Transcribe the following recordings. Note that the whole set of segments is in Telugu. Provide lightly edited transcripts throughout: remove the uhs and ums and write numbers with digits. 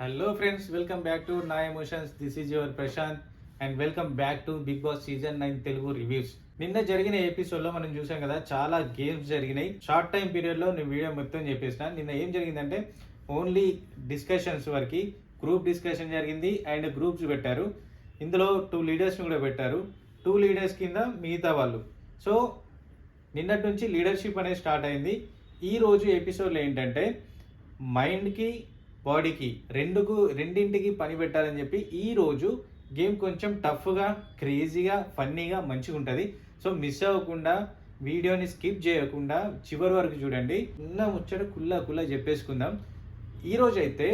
Hello friends, welcome back to నా emotions. This is your Prashanth and welcome back to Bigg Boss season 9 Telugu reviews. నిన్న జరిగిన ఎపిసోడ్ లో మనం చూసాం కదా, చాలా గేమ్స్ జరిగినాయి. షార్ట్ టైం పీరియడ్ లో నేను వీడియో మొత్తం చెప్పేసిన. నిన్న ఏం జరిగిందంటే ఓన్లీ డిస్కషన్స్ వరకు గ్రూప్ డిస్కషన్ జరిగింది అండ్ గ్రూప్స్ పెట్టారు. ఇందులో 2 లీడర్స్ కూడా పెట్టారు. 2 లీడర్స్ కింద మిగతా వాళ్ళు. సో నిన్నటి నుంచి లీడర్షిప్ అనేది స్టార్ట్ అయింది. ఈ రోజు ఎపిసోడ్లో ఏంటంటే మైండ్కి బాడీకి రెండింటికి పని పెట్టాలని చెప్పి ఈరోజు గేమ్ కొంచెం టఫ్గా, క్రేజీగా, ఫన్నీగా మంచిగా ఉంటుంది. సో మిస్ అవ్వకుండా వీడియోని స్కిప్ చేయకుండా చివరి వరకు చూడండి. ఉన్న ముచ్చట కుల్లా చెప్పేసుకుందాం. ఈరోజు అయితే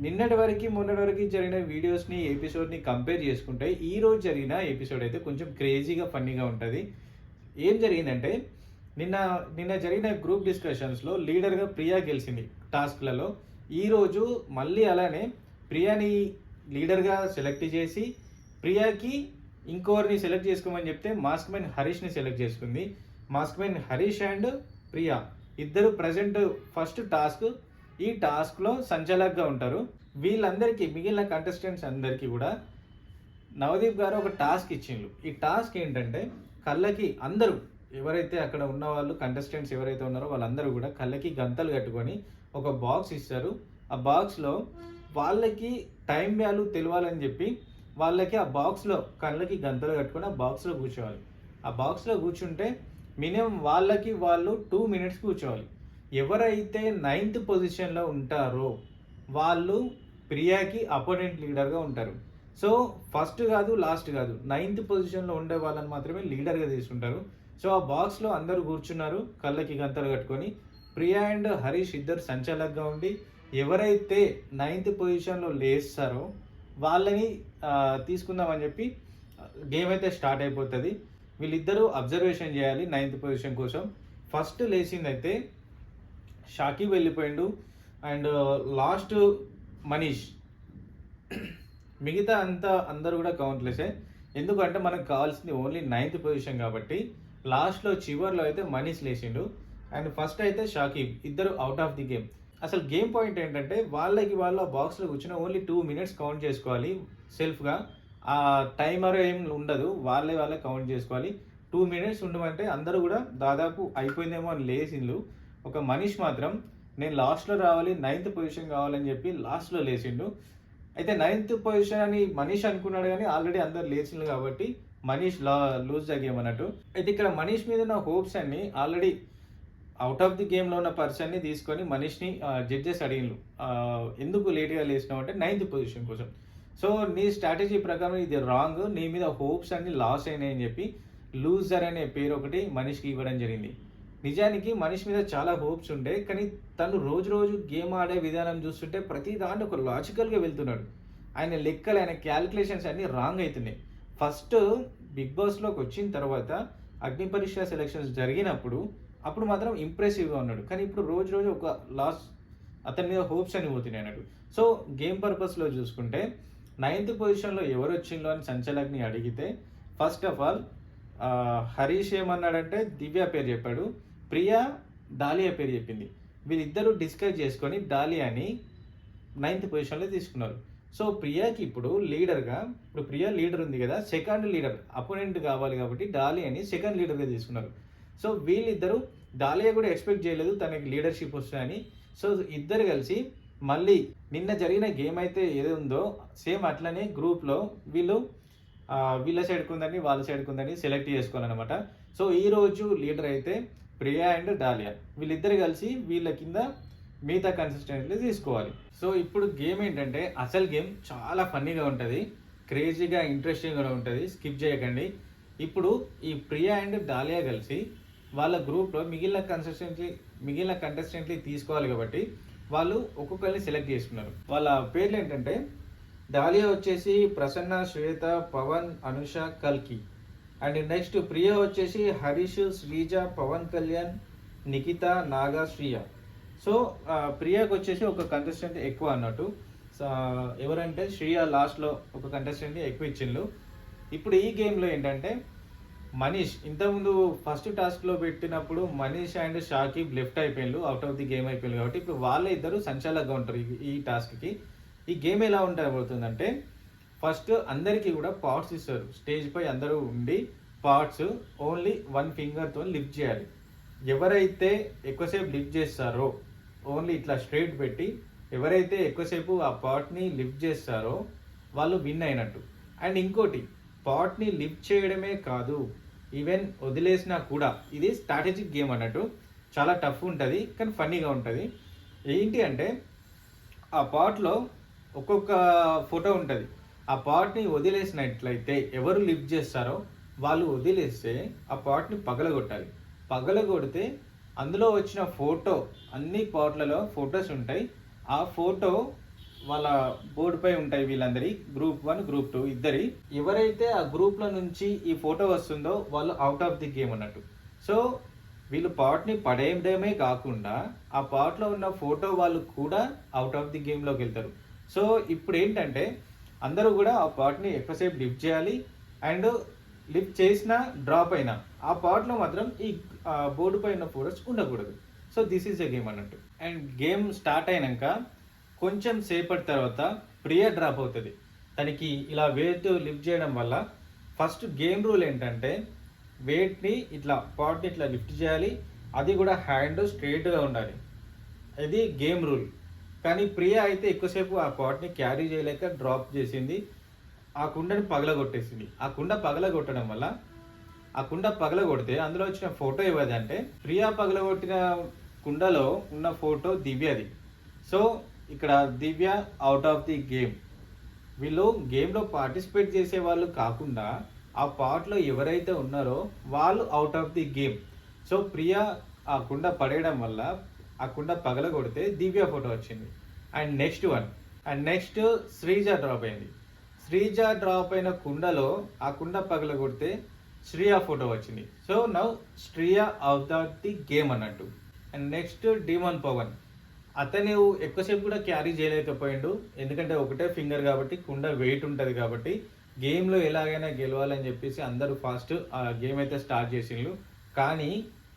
నిన్నటి వరకు మొన్నటి వరకు జరిగిన వీడియోస్ని, ఎపిసోడ్ని కంపేర్ చేసుకుంటే ఈరోజు జరిగిన ఎపిసోడ్ అయితే కొంచెం క్రేజీగా, ఫన్నీగా ఉంటుంది. ఏం జరిగిందంటే నిన్న జరిగిన గ్రూప్ డిస్కషన్స్లో లీడర్గా ప్రియా గెలిచింది టాస్క్లలో. ఈరోజు మళ్ళీ అలానే ప్రియాని లీడర్గా సెలెక్ట్ చేసి ప్రియాకి ఇంకోరిని సెలెక్ట్ చేసుకోమని చెప్తే మాస్క్ మ్యాన్ హరీష్ని సెలెక్ట్ చేసుకుంది. Mask man Harish and Priya ఇద్దరు ప్రజెంట్ ఫస్ట్ టాస్క్. ఈ టాస్క్లో సంచాలకుగా ఉంటారు. వీళ్ళందరికీ, మిగిలిన కంటెస్టెంట్స్ అందరికీ కూడా నవదీప్ గారు ఒక టాస్క్ ఇచ్చిండ్రు. ఈ టాస్క్ ఏంటంటే కళ్ళకి అందరూ ఎవరైతే అక్కడ ఉన్న వాళ్ళు కంటెస్టెంట్స్ ఎవరైతే ఉన్నారో వాళ్ళందరూ కూడా కళ్ళకి గంతలు కట్టుకొని ఒక బాక్స్ ఇస్తారు. ఆ బాక్స్లో వాళ్ళకి టైం వాల్యూ తెలియాలని చెప్పి వాళ్ళకి ఆ బాక్స్లో కళ్ళకి గంతలు కట్టుకొని ఆ బాక్స్లో కూర్చోవాలి. ఆ బాక్స్లో కూర్చుంటే మినిమం వాళ్ళకి వాళ్ళు 2 minutes కూర్చోవాలి. ఎవరైతే 9th పొజిషన్లో ఉంటారో వాళ్ళు ప్రియాకి అపోనెంట్ లీడర్గా ఉంటారు. సో ఫస్ట్ కాదు, లాస్ట్ కాదు, 9th పొజిషన్లో ఉండే వాళ్ళని మాత్రమే లీడర్గా తీసుకుంటారు. సో ఆ బాక్స్లో అందరూ కూర్చున్నారు కళ్ళకి గంతలు కట్టుకొని. ప్రియా అండ్ హరీష్ ఇద్దరు సంచాలకుగా ఉండి ఎవరైతే 9th పొజిషన్లో లేస్తారో వాళ్ళని తీసుకుందామని చెప్పి గేమ్ అయితే స్టార్ట్ అయిపోతుంది. వీళ్ళిద్దరూ అబ్జర్వేషన్ చేయాలి 9th పొజిషన్ కోసం. ఫస్ట్ లేచింది అయితే షాకిబ్ వెళ్ళిపోయిండు అండ్ లాస్ట్ మనీష్. మిగతా అంతా అందరూ కూడా కౌంట్లెసే. ఎందుకంటే మనకు కావాల్సింది ఓన్లీ 9th పొజిషన్ కాబట్టి. లాస్ట్లో చివర్లో అయితే మనీష్ లేచిండు అండ్ ఫస్ట్ అయితే షాకిబ్. ఇద్దరు అవుట్ ఆఫ్ ది గేమ్. అసలు గేమ్ పాయింట్ ఏంటంటే వాళ్ళకి వాళ్ళ బాక్స్లో కూర్చుని ఓన్లీ 2 minutes కౌంట్ చేసుకోవాలి సెల్ఫ్గా. ఆ టైమర్ ఏం ఉండదు, వాళ్ళే కౌంట్ చేసుకోవాలి. 2 minutes ఉండమంటే అందరూ కూడా దాదాపు అయిపోయిందేమో అని లేచిండు. ఒక మనీష్ మాత్రం నేను లాస్ట్లో రావాలి, 9th పొజిషన్ కావాలని చెప్పి లాస్ట్లో లేచిండు. అయితే 9th పొజిషన్ అని మనీష్ అనుకున్నాడు, కానీ ఆల్రెడీ అందరు లేచిండు కాబట్టి మనీష్ లూజ్ ద గేమ్ అన్నట్టు. అయితే ఇక్కడ మనీష్ మీద ఉన్న హోప్స్ అన్ని ఆల్రెడీ అవుట్ ఆఫ్ ది గేమ్లో ఉన్న పర్సన్ని తీసుకొని మనీష్ని జడ్జెస్ అడిగిన్లు, ఎందుకు లేట్గా లేచినావు అంటే 9th పొజిషన్ కోసం. సో నీ స్ట్రాటజీ ప్రకారం ఇది రాంగ్, నీ మీద హోప్స్ అన్ని లాస్ అయినాయని చెప్పి లూజర్ అనే పేరు ఒకటి మనీష్కి ఇవ్వడం జరిగింది. నిజానికి మనీష్ మీద చాలా హోప్స్ ఉండే, కానీ తను రోజు గేమ్ ఆడే విధానం చూస్తుంటే ప్రతి దాంట్లో ఒక లాజికల్గా వెళ్తున్నాడు. ఆయన లెక్కలు, ఆయన క్యాలిక్యులేషన్స్ అన్నీ రాంగ్ అవుతున్నాయి. ఫస్ట్ బిగ్ బాస్లోకి వచ్చిన తర్వాత అగ్ని పరీక్ష సెలక్షన్స్ జరిగినప్పుడు అప్పుడు మాత్రం ఇంప్రెసివ్గా ఉన్నాడు, కానీ ఇప్పుడు రోజు ఒక లాస్, అతని మీద హోప్స్ అని పోతున్నాయి అన్నట్టు. సో గేమ్ పర్పస్లో చూసుకుంటే 9th పొజిషన్లో ఎవరు వచ్చిందో అని సంచలక్ని అడిగితే ఫస్ట్ ఆఫ్ ఆల్ హరీష్ ఏమన్నాడంటే దివ్య పేరు చెప్పాడు, ప్రియా డాలియా పేరు చెప్పింది. వీళ్ళిద్దరూ డిస్కస్ చేసుకొని డాలియాని 9th పొజిషన్లో తీసుకున్నారు. సో ప్రియాకి ఇప్పుడు లీడర్గా, ఇప్పుడు ప్రియా లీడర్ ఉంది కదా, సెకండ్ లీడర్ అపోనెంట్ కావాలి కాబట్టి డాలియాని సెకండ్ లీడర్గా తీసుకున్నారు. సో వీళ్ళిద్దరూ, డాలియా కూడా ఎక్స్పెక్ట్ చేయలేదు తనకి లీడర్షిప్ వస్తుందని. సో ఇద్దరు కలిసి మళ్ళీ నిన్న జరిగిన గేమ్ అయితే ఏదో ఉందో సేమ్ అట్లనే గ్రూప్లో వీళ్ళ సైడ్కి ఉందని వాళ్ళ సైడ్కి ఉందని సెలెక్ట్ చేసుకోవాలన్నమాట. సో ఈరోజు లీడర్ అయితే ప్రియా అండ్ డాలియా, వీళ్ళిద్దరు కలిసి వీళ్ళ కింద మిగతా కన్సిస్టెంట్లీ తీసుకోవాలి. సో ఇప్పుడు గేమ్ ఏంటంటే అసలు గేమ్ చాలా ఫన్నీగా ఉంటుంది, క్రేజీగా, ఇంట్రెస్టింగ్గా ఉంటుంది. స్కిప్ చేయకండి. ఇప్పుడు ఈ ప్రియా అండ్ డాలియా కలిసి వాళ్ళ గ్రూప్లో మిగిలిన కంటెస్టెంట్లీ తీసుకోవాలి కాబట్టి వాళ్ళు ఒక్కొక్కరిని సెలెక్ట్ చేసుకున్నారు. వాళ్ళ పేర్లు ఏంటంటే డాలియా వచ్చేసి ప్రసన్న, శ్వేత, పవన్, అనుష, కల్కి. అండ్ నెక్స్ట్ ప్రియా వచ్చేసి హరీష్, శ్రీజ, పవన్ కళ్యాణ్, నిఖిత, నాగా, శ్రీయ. సో ప్రియాకి వచ్చేసి ఒక కంటెస్టెంట్ ఎక్కువ అన్నట్టు. ఎవరంటే శ్రీయ లాస్ట్లో ఒక కంటెస్టెంట్ని ఎక్కువ ఇచ్చిండ్రు. ఇప్పుడు ఈ గేమ్లో ఏంటంటే మనీష్ ఇంతకుముందు ఫస్ట్ టాస్క్లో పెట్టినప్పుడు మనీష్ అండ్ షాకిబ్ లెఫ్ట్ అయిపోయిండ్రు, అవుట్ ఆఫ్ ది గేమ్ అయిపోయింది కాబట్టి ఇప్పుడు వాళ్ళే ఇద్దరు సంచాలకుగా ఉంటారు ఈ టాస్క్కి. ఈ గేమ్ ఎలా ఉండబోతుందంటే ఫస్ట్ అందరికీ కూడా పార్ట్స్ ఇస్తారు. స్టేజ్ పై అందరూ ఉండి పార్ట్స్ ఓన్లీ 1 ఫింగర్తో లిఫ్ట్ చేయాలి. ఎవరైతే ఎక్కువసేపు లిఫ్ట్ చేస్తారో ఓన్లీ ఇట్లా స్ట్రైట్ పెట్టి ఎవరైతే ఎక్కువసేపు ఆ పార్ట్ని లిఫ్ట్ చేస్తారో వాళ్ళు విన్ అయినట్టు. అండ్ ఇంకోటి, పార్ట్ని లిఫ్ట్ చేయడమే కాదు, ఈవెన్ వదిలేసినా కూడా ఇది స్ట్రాటజిక్ గేమ్ అన్నట్టు. చాలా టఫ్ ఉంటుంది కానీ ఫన్నీగా ఉంటుంది. ఏంటి అంటే ఆ పార్ట్లో ఒక్కొక్క ఫోటో ఉంటుంది. ఆ పార్ట్ని వదిలేసినట్లయితే ఎవరు లిఫ్ట్ చేస్తారో వాళ్ళు వదిలేస్తే ఆ పార్ట్ని పగలగొట్టాలి. పగలగొడితే అందులో వచ్చిన ఫోటో, అన్ని పార్ట్లలో ఫొటోస్ ఉంటాయి. ఆ ఫోటో వాళ్ళ బోర్డుపై ఉంటాయి. వీళ్ళందరి గ్రూప్ 1 గ్రూప్ 2 ఇద్దరి. ఎవరైతే ఆ గ్రూప్ల నుంచి ఈ ఫోటో వస్తుందో వాళ్ళు అవుట్ ఆఫ్ ది గేమ్ అన్నట్టు. సో వీళ్ళు పార్ట్ని పడేయడమే కాకుండా ఆ పార్ట్లో ఉన్న ఫోటో వాళ్ళు కూడా అవుట్ ఆఫ్ ది గేమ్లోకి వెళ్తారు. సో ఇప్పుడు ఏంటంటే అందరూ కూడా ఆ పార్ట్ని ఎక్కువసేపు లిఫ్ట్ చేయాలి. అండ్ లిఫ్ట్ చేసిన డ్రాప్ అయినా ఆ పార్ట్లో మాత్రం ఈ బోర్డు పైన ఫోటోస్ ఉండకూడదు. So this is a game అన్నట్టు. అండ్ గేమ్ స్టార్ట్ అయినాక కొంచెం సేపటి తర్వాత ప్రియా డ్రాప్ అవుతుంది. తనకి ఇలా వెయిట్ లిఫ్ట్ చేయడం వల్ల ఫస్ట్ గేమ్ రూల్ ఏంటంటే వెయిట్ని ఇట్లా పార్ట్ని ఇట్లా లిఫ్ట్ చేయాలి, అది కూడా హ్యాండ్ స్ట్రైట్గా ఉండాలి. ఇది గేమ్ రూల్. కానీ ప్రియా అయితే ఎక్కువసేపు ఆ పాట్ని క్యారీ చేయలేక డ్రాప్ చేసింది. ఆ కుండని పగలగొట్టేసింది. ఆ కుండ పగలగొట్టడం వల్ల ఆ కుండ పగలగొడితే అందులో వచ్చిన ఫోటో ఏదంటే ప్రియా పగలగొట్టిన కుండలో ఉన్న ఫోటో దివ్యది. సో ఇక్కడ దివ్య అవుట్ ఆఫ్ ది గేమ్. వీళ్ళు గేమ్లో పార్టిసిపేట్ చేసే వాళ్ళు కాకుండా ఆ పార్ట్లో ఎవరైతే ఉన్నారో వాళ్ళు out of the game. So Priya ఆ కుండ పడేయడం వల్ల ఆ కుండ పగలగొడితే దివ్య ఫోటో వచ్చింది. అండ్ నెక్స్ట్ శ్రీజ డ్రాప్ అయింది. శ్రీజ డ్రాప్ అయిన కుండలో ఆ కుండ పగలగొడితే శ్రీయ ఫోటో వచ్చింది. So now Shriya out of the game అన్నట్టు. And next demon Pavan. అతను ఎక్కువసేపు కూడా క్యారీ చేయలేకపోయిండు. ఎందుకంటే ఒకటే ఫింగర్ కాబట్టి కుండ వెయిట్ ఉంటుంది కాబట్టి గేమ్లో ఎలాగైనా గెలవాలని చెప్పేసి అందరూ ఫాస్ట్ ఆ గేమ్ అయితే స్టార్ట్ చేసిండ్రు. కానీ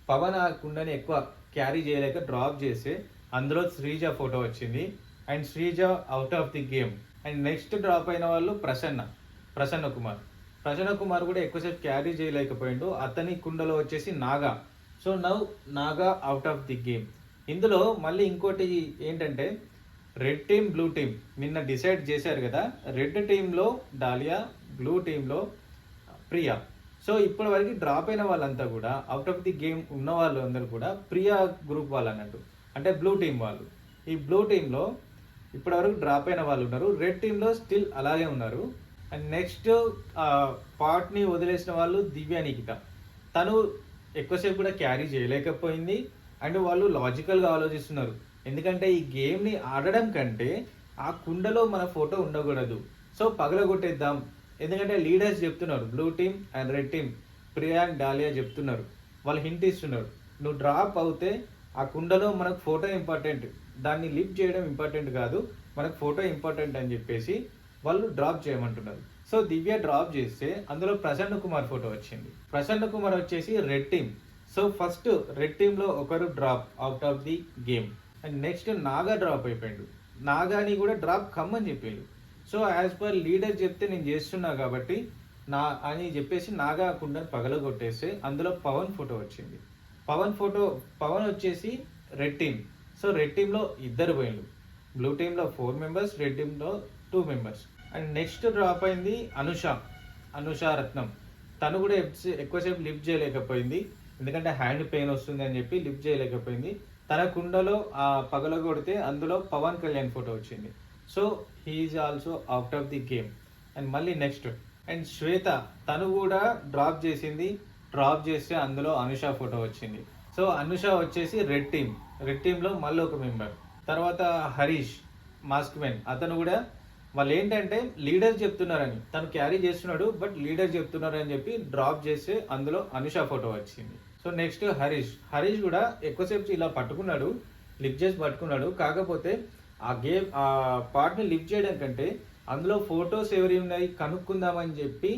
పవన్ ఆ కుండని ఎక్కువ క్యారీ చేయలేక డ్రాప్ చేస్తే అందులో శ్రీజ ఫోటో వచ్చింది. And Sreeja out of the game. And next drop అయిన వాళ్ళు ప్రసన్న కుమార్ కూడా ఎక్కువసేపు క్యారీ చేయలేకపోయిండు. అతని కుండలో వచ్చేసి Naga. So now Naga out of the game. ఇందులో మళ్ళీ ఇంకోటి ఏంటంటే రెడ్ టీమ్ బ్లూ టీమ్ నిన్న డిసైడ్ చేశారు కదా. రెడ్ టీంలో డాలియా, బ్లూ టీంలో ప్రియా. సో ఇప్పటి వరకు డ్రాప్ అయిన వాళ్ళంతా కూడా అవుట్ ఆఫ్ ది గేమ్ ఉన్న వాళ్ళు అందరూ కూడా ప్రియా గ్రూప్ వాళ్ళు అన్నట్టు, అంటే బ్లూ టీం వాళ్ళు. ఈ బ్లూ టీంలో ఇప్పటి వరకు డ్రాప్ అయిన వాళ్ళు ఉన్నారు. రెడ్ టీంలో స్టిల్ అలాగే ఉన్నారు. అండ్ నెక్స్ట్ పార్ట్ని వదిలేసిన వాళ్ళు దివ్య నిఖిత. తను ఎక్కువసేపు కూడా క్యారీ చేయలేకపోయింది. అండ్ వాళ్ళు లాజికల్గా ఆలోచిస్తున్నారు. ఎందుకంటే ఈ గేమ్ని ఆడడం కంటే ఆ కుండలో మన ఫోటో ఉండకూడదు. సో పగలగొట్టేద్దాం. ఎందుకంటే లీడర్స్ చెప్తున్నారు, blue team and red team, Priya and dahlia చెప్తున్నారు, వాళ్ళు హింట్ ఇస్తున్నారు, నువ్వు డ్రాప్ అవుతే ఆ కుండలో మనకు ఫోటో ఇంపార్టెంట్, దాన్ని లిఫ్ట్ చేయడం ఇంపార్టెంట్ కాదు, మనకు ఫోటో ఇంపార్టెంట్ అని చెప్పేసి వాళ్ళు డ్రాప్ చేయమంటున్నారు. సో దివ్య డ్రాప్ చేస్తే అందులో ప్రసన్న కుమార్ ఫోటో వచ్చింది. ప్రసన్న కుమార్ వచ్చేసి red team. So first red టీంలో ఒకరు drop out of the game. And next Naga drop అయిపోయాడు. నాగాని కూడా డ్రాప్ కమ్మని చెప్పిండు. సో యాజ్ పర్ లీడర్ చెప్తే నేను చేస్తున్నా కాబట్టి నా అని చెప్పేసి నాగా కుండని పగలగొట్టేస్తే అందులో పవన్ ఫోటో వచ్చింది. పవన్ వచ్చేసి రెడ్ టీమ్. సో రెడ్ టీంలో ఇద్దరు పోయిండు. బ్లూ టీంలో 4 మెంబర్స్, రెడ్ టీంలో 2 మెంబర్స్. అండ్ నెక్స్ట్ డ్రాప్ అయింది అనుష రత్నం. తను కూడా ఎక్కువసేపు లిఫ్ట్ చేయలేకపోయింది. ఎందుకంటే హ్యాండ్ పెయిన్ వస్తుంది అని చెప్పి లిఫ్ట్ చేయలేకపోయింది. తన కుండలో ఆ పగలగొడితే అందులో పవన్ కళ్యాణ్ ఫోటో వచ్చింది. So he is also out of the game. And మళ్ళీ నెక్స్ట్ అండ్ శ్వేత, తను కూడా డ్రాప్ చేసింది. డ్రాప్ చేస్తే అందులో అనుష ఫోటో వచ్చింది. సో అనుష వచ్చేసి రెడ్ టీంలో మళ్ళీ ఒక మెంబర్. తర్వాత హరీష్ మాస్క్ మెన్, అతను కూడా వాళ్ళు ఏంటంటే లీడర్ చెప్తున్నారని తను క్యారీ చేస్తున్నాడు, బట్ లీడర్ చెప్తున్నారని చెప్పి డ్రాప్ చేస్తే అందులో అనుష ఫోటో వచ్చింది. సో నెక్స్ట్ హరీష్ కూడా ఎక్కువసేపు ఇలా పట్టుకున్నాడు, లిఫ్ట్ చేసి పట్టుకున్నాడు. కాకపోతే ఆ పార్ట్ని లిఫ్ట్ చేయడం కంటే అందులో ఫొటోస్ ఎవరి ఉన్నాయి కనుక్కుందామని చెప్పి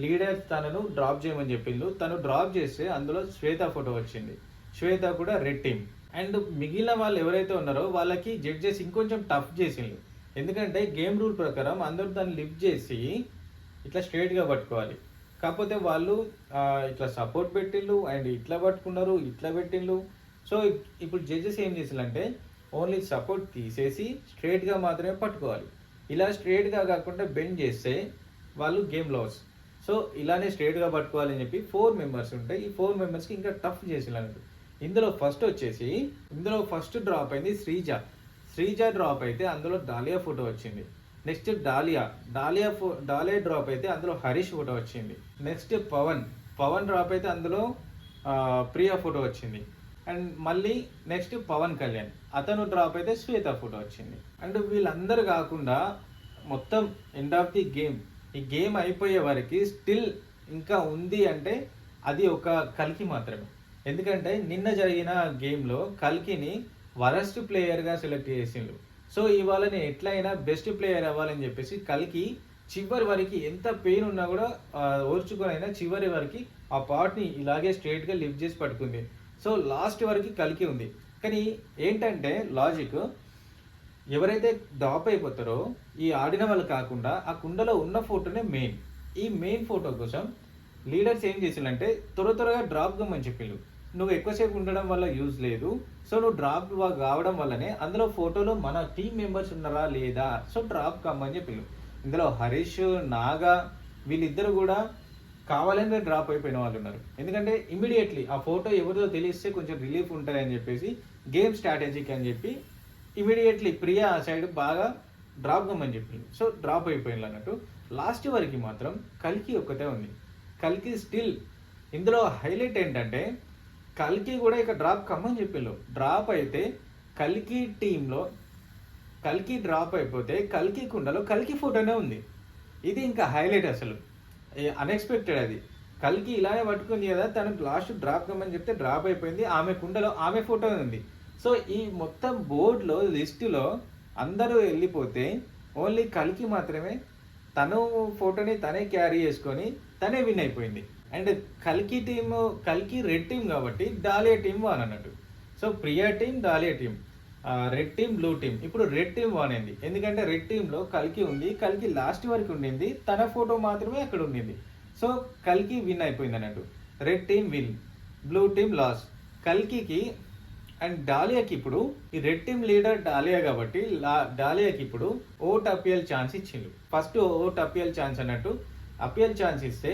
లీడర్ తనను డ్రాప్ చేయమని చెప్పిండు. తను డ్రాప్ చేస్తే అందులో శ్వేత ఫోటో వచ్చింది. శ్వేత కూడా రెడ్ టీమ్. అండ్ మిగిలిన వాళ్ళు ఎవరైతే ఉన్నారో వాళ్ళకి జడ్జెస్ ఇంకొంచెం టఫ్ చేసిండు. ఎందుకంటే గేమ్ రూల్ ప్రకారం అందరూ దాన్ని లిఫ్ట్ చేసి ఇట్లా స్ట్రెయిట్‌గా పట్టుకోవాలి. కాకపోతే వాళ్ళు ఇట్లా సపోర్ట్ పెట్టిండ్రు అండ్ ఇట్లా పట్టుకున్నారు, ఇట్లా పెట్టిండ్రు. సో, ఇప్పుడు జడ్జెస్ ఏం చేసిల్లంటే ఓన్లీ సపోర్ట్ తీసేసి స్ట్రెయిట్‌గా మాత్రమే పట్టుకోవాలి. ఇలా స్ట్రెయిట్‌గా కాకుండా బెండ్ చేస్తే వాళ్ళు గేమ్ లాస్. సో, ఇలానే స్ట్రెయిట్‌గా పట్టుకోవాలని చెప్పి 4 మెంబర్స్ ఉంటాయి. ఈ 4 మెంబర్స్‌కి ఇంకా టఫ్ చేసిల్లన్నట్టు. ఇందులో ఫస్ట్ డ్రాప్ అయింది శ్రీజ. శ్రీజ డ్రాప్ అయితే అందులో డాలియా ఫోటో వచ్చింది. నెక్స్ట్ డాలియా డ్రాప్ అయితే అందులో హరీష్ ఫోటో వచ్చింది. నెక్స్ట్ పవన్ డ్రాప్ అయితే అందులో ప్రియా ఫోటో వచ్చింది. అండ్ మళ్ళీ నెక్స్ట్ పవన్ కళ్యాణ్ అతను డ్రాప్ అయితే శ్వేత ఫోటో వచ్చింది. అండ్ వీళ్ళందరూ కాకుండా మొత్తం ఎండ్ ఆఫ్ ది గేమ్, ఈ గేమ్ అయిపోయే వరకు స్టిల్ ఇంకా ఉంది అంటే అది ఒక కల్కి మాత్రమే. ఎందుకంటే నిన్న జరిగిన గేమ్లో కల్కిని వరస్ట్ ప్లేయర్గా సెలెక్ట్ చేసిండ్రు. సో ఇవాళ నేను ఎట్లయినా బెస్ట్ ప్లేయర్ అవ్వాలని చెప్పేసి కల్కి చివరి వరకు ఎంత పెయిన్ ఉన్నా కూడా ఓర్చుకొని అయినా చివరి వరకు ఆ పాట్ని ఇలాగే స్ట్రైట్గా లిఫ్ట్ చేసి పట్టుకుంది. సో లాస్ట్ వరకు కల్కి ఉంది. కానీ ఏంటంటే లాజిక్, ఎవరైతే డ్రాప్ అయిపోతారో ఈ ఆడిన వాళ్ళు కాకుండా ఆ కుండలో ఉన్న ఫోటోనే మెయిన్. ఈ మెయిన్ ఫోటో కోసం లీడర్స్ ఏం చేసిందంటే త్వరగా డ్రాప్ కమ్మని చెప్పిండు. నువ్వు ఎక్కువసేపు ఉండడం వల్ల యూజ్ లేదు. సో నువ్వు డ్రాప్ కావడం వల్లనే అందులో ఫోటోలో మన టీం మెంబర్స్ ఉన్నారా లేదా, సో డ్రాప్ కమ్మని చెప్పిండు. ఇందులో హరీష్, నాగా వీళ్ళిద్దరు కూడా కావాలని డ్రాప్ అయిపోయిన వాళ్ళు ఉన్నారు. ఎందుకంటే ఇమీడియట్లీ ఆ ఫోటో ఎవరిదో తెలిస్తే కొంచెం రిలీఫ్ ఉంటుంది అని చెప్పేసి గేమ్ స్ట్రాటజీకి అని చెప్పి ఇమీడియట్లీ ప్రియా ఆ సైడ్ బాగా డ్రాప్ కమ్మని చెప్పింది. సో డ్రాప్ అయిపోయింది అన్నట్టు. లాస్ట్ వరకు మాత్రం కల్కి ఒక్కటే ఉంది. కల్కి స్టిల్ ఇందులో హైలైట్ ఏంటంటే కల్కి కూడా ఇక డ్రాప్ కమ్మని చెప్పిండు. డ్రాప్ అయితే కల్కి టీంలో కల్కి డ్రాప్ అయిపోతే కల్కి కుండలో కల్కి ఫోటోనే ఉంది. ఇది ఇంకా హైలైట్ అసలు అన్ఎక్స్పెక్టెడ్. అది కల్కి ఇలానే పట్టుకుంది కదా, తనకు లాస్ట్ డ్రాప్ కమ్మని చెప్తే డ్రాప్ అయిపోయింది. ఆమె కుండలో ఆమె ఫోటో ఉంది. సో ఈ మొత్తం బోర్డులో లిస్టులో అందరూ వెళ్ళిపోతే ఓన్లీ కల్కి మాత్రమే తను ఫోటోని తనే క్యారీ చేసుకొని తనే విన్ అయిపోయింది. అండ్ కల్కి రెడ్ టీం కాబట్టి డాలియా టీం వాన్ అన్నట్టు. So Priya team, dahlia team, red team, blue team. ఇప్పుడు రెడ్ టీం వాన్ అయింది. ఎందుకంటే రెడ్ టీంలో కల్కి ఉంది. కల్కి లాస్ట్ వరకు ఉండింది, తన ఫోటో మాత్రమే అక్కడ ఉండింది. సో కల్కి విన్ అయిపోయింది అన్నట్టు. Red team win, blue team loss. కల్కి అండ్ డాలియాకి ఇప్పుడు ఈ రెడ్ టీం లీడర్ డాలియా కాబట్టి డాలియాకి ఇప్పుడు ఓట్ అపియల్ ఛాన్స్ ఇచ్చిండు. ఫస్ట్ ఓట్ అపియల్ ఛాన్స్ అన్నట్టు. అపియల్ ఛాన్స్ ఇస్తే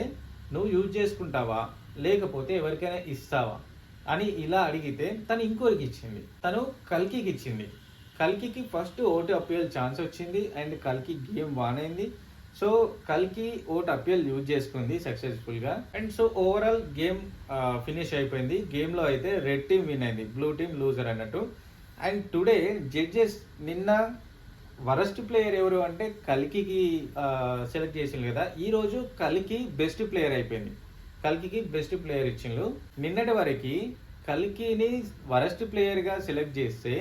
నువ్వు యూజ్ చేసుకుంటావా లేకపోతే ఎవరికైనా ఇస్తావా అని ఇలా అడిగితే తను ఇంకోరికి ఇచ్చింది. తను కల్కి ఇచ్చింది. కల్కి ఫస్ట్ ఓటు అపియల్ ఛాన్స్ వచ్చింది అండ్ కల్కి గేమ్ వాన్ అయింది. సో కల్కి ఓట్ అపియల్ యూజ్ చేసుకుంది సక్సెస్ఫుల్గా. And so overall game finish అయిపోయింది. గేమ్లో అయితే రెడ్ టీం విన్ అయింది, బ్లూ టీం లూజర్ అన్నట్టు. అండ్ టుడే జడ్జెస్ నిన్న వరస్ట్ ప్లేయర్ ఎవరు అంటే కల్కి సెలెక్ట్ చేసిండు కదా, ఈరోజు కల్కి బెస్ట్ ప్లేయర్ అయిపోయింది. కల్కి బెస్ట్ ప్లేయర్ ఇచ్చిండు. నిన్నటి వరకు కల్కిని వరస్ట్ ప్లేయర్గా సెలెక్ట్ చేస్తే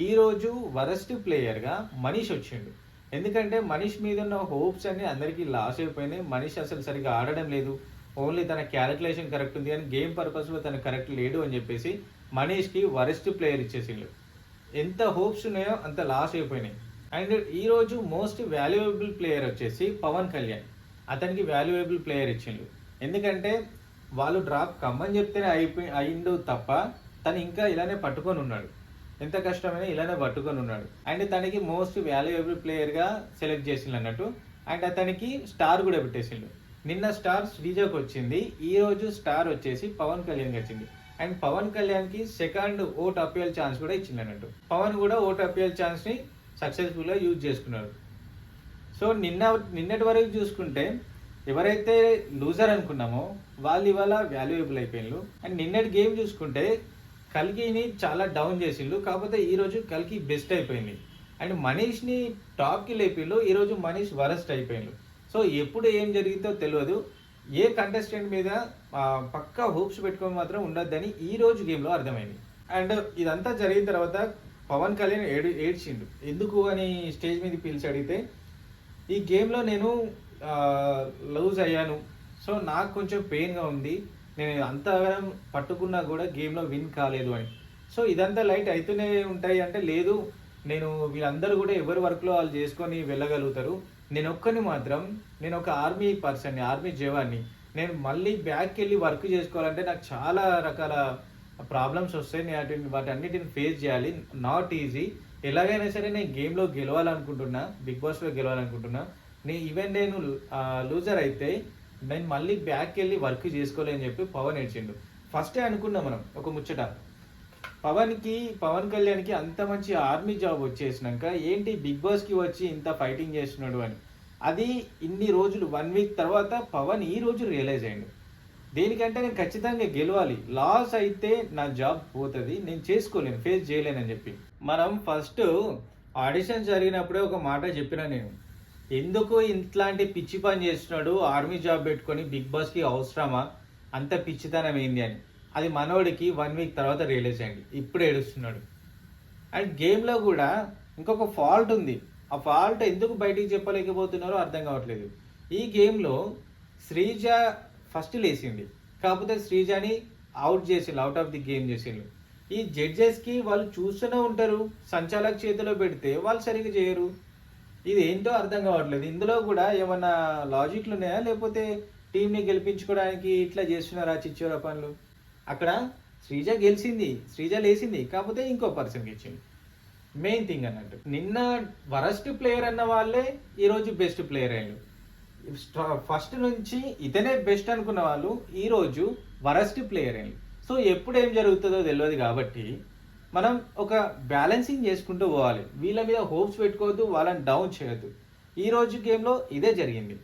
ఈరోజు వరస్ట్ ప్లేయర్గా మనీష్ వచ్చిండు. ఎందుకంటే మనీష్ మీద ఉన్న హోప్స్ అన్ని అందరికీ లాస్ అయిపోయినాయి. మనీష్ అసలు సరిగ్గా ఆడడం లేదు, ఓన్లీ తన క్యాలిక్యులేషన్ కరెక్ట్ ఉంది కానీ గేమ్ పర్పస్లో తన కరెక్ట్ లేడు అని చెప్పేసి మనీష్కి వరస్ట్ ప్లేయర్ ఇచ్చేసిండు. ఎంత హోప్స్ ఉన్నాయో అంత లాస్ అయిపోయినాయి. అండ్ ఈరోజు మోస్ట్ వాల్యుయబుల్ ప్లేయర్ వచ్చేసి పవన్ కళ్యాణ్. అతనికి వాల్యుయబుల్ ప్లేయర్ ఇచ్చిండు. ఎందుకంటే వాళ్ళు డ్రాప్ కమ్మని చెప్తేనే అయిండు తప్ప తను ఇంకా ఇలానే పట్టుకొని ఉన్నాడు. ఎంత కష్టమైనా ఇలానే పట్టుకొని ఉన్నాడు. అండ్ తనకి మోస్ట్ వాల్యుయబుల్ ప్లేయర్గా సెలెక్ట్ చేసిండు అన్నట్టు. అండ్ అతనికి స్టార్ కూడా పెట్టేసిండు. నిన్న స్టార్ శ్రీజకు వచ్చింది, ఈరోజు స్టార్ వచ్చేసి పవన్ కళ్యాణ్కి వచ్చింది. అండ్ పవన్ కళ్యాణ్కి సెకండ్ ఓట్ అపియల్ ఛాన్స్ కూడా ఇచ్చింది అన్నట్టు. పవన్ కూడా ఓట్ అపియల్ ఛాన్స్ని సక్సెస్ఫుల్గా యూజ్ చేసుకున్నారు. సో నిన్నటి వరకు చూసుకుంటే ఎవరైతే లూజర్ అనుకున్నామో వాళ్ళు ఇవాళ వాల్యుయబుల్ అయిపోయిండ్రు. అండ్ నిన్నటి గేమ్ చూసుకుంటే కల్కిని చాలా డౌన్ చేసిండ్రు, కాకపోతే ఈరోజు కల్కి బెస్ట్ అయిపోయింది. అండ్ మనీష్ని టాప్కి లేపిండ్రు, ఈరోజు మనీష్ వరస్ట్ అయిపోయిండ్రు. సో ఎప్పుడు ఏం జరిగిందో తెలియదు. ఏ కంటెస్టెంట్ మీద పక్కా హోప్స్ పెట్టుకొని మాత్రం ఉండొద్దని ఈరోజు గేమ్లో అర్థమైంది. అండ్ ఇదంతా జరిగిన తర్వాత పవన్ కళ్యాణ్ ఏడ్చిండు. ఎందుకు అని స్టేజ్ మీద పిలిచి అడిగితే ఈ గేమ్లో నేను లూజ్ అయ్యాను, సో నాకు కొంచెం పెయిన్గా ఉంది, నేను అంతగా పట్టుకున్నా కూడా గేమ్లో విన్ కాలేదు అని. సో ఇదంతా లైట్ అవుతూనే ఉంటాయి అంటే లేదు, నేను వీళ్ళందరూ కూడా ఎవరి వర్క్‌లో వాళ్ళు చేసుకొని వెళ్ళగలుగుతారు. నేనొక్కడిని మాత్రం నేనొక ఆర్మీ పర్సన్‌ని, ఆర్మీ జవాన్‌ని. నేను మళ్ళీ బ్యాక్‌కెళ్ళి వర్క్ చేసుకోవాలంటే నాకు చాలా రకాల ప్రాబ్లమ్స్ వస్తాయి. నేను వాటన్నిటిని ఫేస్ చేయాలి. Not easy. ఎలాగైనా సరే నేను గేమ్‌లో గెలవాలనుకుంటున్నా. బిగ్ బాస్‌లో గెలవాలనుకుంటున్నా. ఈవెన్ నేను లూజర్ అయితే నేను మళ్ళీ బ్యాక్‌కెళ్ళి వర్క్ చేసుకోలే అని చెప్పి పవన్ ఏడ్చిండు. ఫస్టే అనుకున్నాం మనం ఒక ముచ్చట. పవన్ కళ్యాణ్‌కి అంత మంచి ఆర్మీ జాబ్ వచ్చేసినంక ఏంటి బిగ్ బాస్‌కి వచ్చి ఇంత ఫైటింగ్ చేస్తున్నాడు అని. అది ఇన్ని రోజులు 1 వీక్ తర్వాత పవన్ ఈ రోజు రియలైజ్ అయ్యిండు. దేనికంటే నేను ఖచ్చితంగా గెలవాలి. లాస్ అయితే నా జాబ్ పోతది. నేను చేసుకోలేను. ఫేస్ చేయలేనని చెప్పి. మనం ఫస్ట్ ఆడిషన్ జరిగినప్పుడే ఒక మాట చెప్పినా నేను. ఎందుకు ఇట్లాంటి పిచ్చి పని చేస్తున్నాడు? ఆర్మీ జాబ్ పెట్టుకొని బిగ్ బాస్‌కి అవసరమా? అంత పిచ్చితనం ఏంది అని. అది మనోడికి 1 వీక్ తర్వాత రియలైజ్ అయింది. ఇప్పుడు ఏడుస్తున్నాడు. అండ్ గేమ్‌లో గూడా ఇంకొక ఫాల్ట్ ఉంది. ఆ ఫాల్ట్ ఎందుకు బయటికి చెప్పలేకపోతున్నారో అర్థం కావట్లేదు. ఈ గేమ్‌లో శ్రీజ ఫస్ట్ లేసింది. కాకపోతే శ్రీజని ఔట్ ఆఫ్ ది గేమ్ చేసిండ్రు. ఈ జడ్జెస్‌కి వాళ్ళు చూస్తూనే ఉంటారు. సంచాలక్ చేతిలో పెడితే వాళ్ళు సరిగ్గా చేయరు. ఇది ఏంటో అర్థం కావట్లేదు. ఇందులో కూడా ఏమన్నా లాజిక్‌లు ఉన్నాయా? లేకపోతే టీమ్‌ని గెలిపించుకోవడానికి ఇట్లా చేస్తున్నారా చిచ్చోర పనులు? అక్కడ శ్రీజ గెలిచింది. శ్రీజ లేసింది. కాకపోతే ఇంకో పర్సన్ గెలిచింది. మెయిన్ థింగ్ అన్నట్టు. నిన్న వరస్ట్ ప్లేయర్ అన్న వాళ్ళే ఈరోజు బెస్ట్ ప్లేయర్ అయ్యిండు. ఫస్ట్ నుంచి ఇతనే బెస్ట్ అనుకున్న వాళ్ళు ఈరోజు వరస్ట్ ప్లేయర్ అయ్యిండు. సో ఎప్పుడు ఏం జరుగుతుందో తెలియదు కాబట్టి మనం ఒక బ్యాలెన్సింగ్ చేసుకుంటూ పోవాలి. వీళ్ళ మీద హోప్స్ పెట్టుకోవద్దు, వాళ్ళని డౌన్ చేయొద్దు. ఈ రోజు గేమ్‌లో ఇదే జరిగింది.